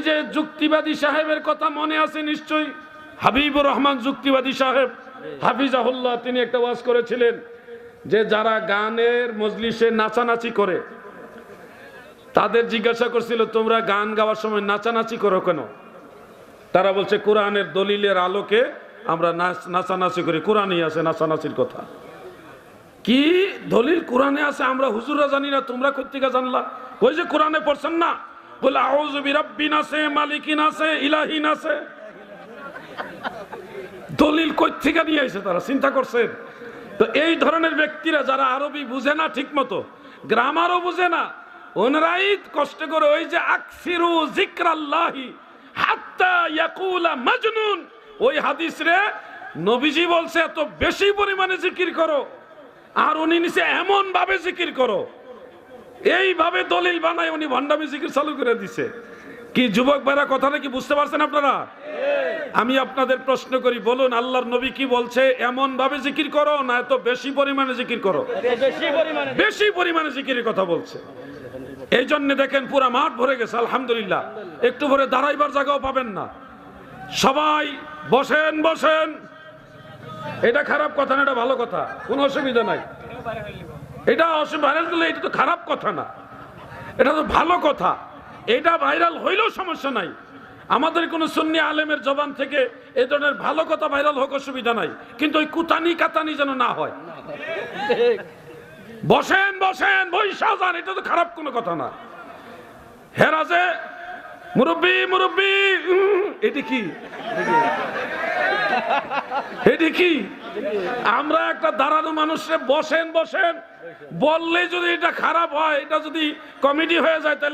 যে যুক্তিবাদী সাহেবের কথা মনে আছে নিশ্চয়ই, হাবিবুর রহমান যুক্তিবাদী সাহেব হাফিজাহুল্লাহ, তিনি একটা ওয়াজ করেছিলেন যে যারা গানের মজলিসে নাচানাচি করে তাদের জিজ্ঞাসা করছিল তোমরা গান গাওয়ার সময় নাচানাচি করো কেন? তারা বলছে কোরআনের দলিলের আলোকে আমরা নাচানাচি করি। কোরআনই আছে নাচানাচির কথা। কি দলিল কোরআনে আছে? আমরা হুজুররা জানি না, তোমরা কোত্থেকে জানলা? ওই যে কোরআনে পড়ছেন না, বলে আউযু বিরাব্বিন আছে, মালিকিন আছে, ইলাহিন আছে। দলিল কোত্থেকে নিয়ে এসে তারা চিন্তা করছেন? তো এই ধরনের ব্যক্তিরা যারা আরবি বুঝে না, ঠিক মতো গ্রামারও বুঝে না, ওনারাই কষ্ট করে ওই যে আকসিরু যিকরাল্লাহি হাত্তা ইয়াকুলা মাজনুন, ওই হাদিস রে নবীজি বলছে এত বেশি পরিমাণে জিকির করো, আর উনি নিচে এমন ভাবে জিকির করো, এইভাবে দলিল বানায় উনি ভণ্ডামি জিকির চালু করে দিছে। কি যুবক ভাইরা কথাটা কি বুঝতে পারছেন আপনারা? আমি আপনাদের প্রশ্ন করি, বলুন আল্লাহর নবী কি বলছে? এমন ভাবে জিকির করো না এত বেশি পরিমাণে জিকির করো? বেশি পরিমাণে জিকিরের কথা বলছে। এই জন্য দেখেন পুরা মাঠ ভরে গেছে আলহামদুলিল্লাহ। একটু ভরে দাঁড়াইবার জায়গাও পাবেন না। সবাই বসেন বসেন। এটা খারাপ কথা না, এটা ভালো কথা, কোনো অসুবিধা নাই। এটা ভাইরাল করলে এটা তো খারাপ কথা না, এটা তো ভালো কথা। এটা ভাইরাল হইলেও সমস্যা নাই। আমাদের কোন সুন্নি আলেমের জবান থেকে এই ধরনের ভালো কথা ভাইরাল হোক, অসুবিধা নাই, কিন্তু ওই কুতানি কাতানি যেন না হয়। বসেন বসেন, বৈশা যান, এটা তো খারাপ কোনো কথা না। হেরাজে মুরব্বি মুরব্বি, এটি কি? এটি কি? আমরা একটা দাঁড়ানো মানুষে বসেন বসেন বললে যদি এটা খারাপ হয়, এটা যদি কমেডি হয়ে যায় তাহলে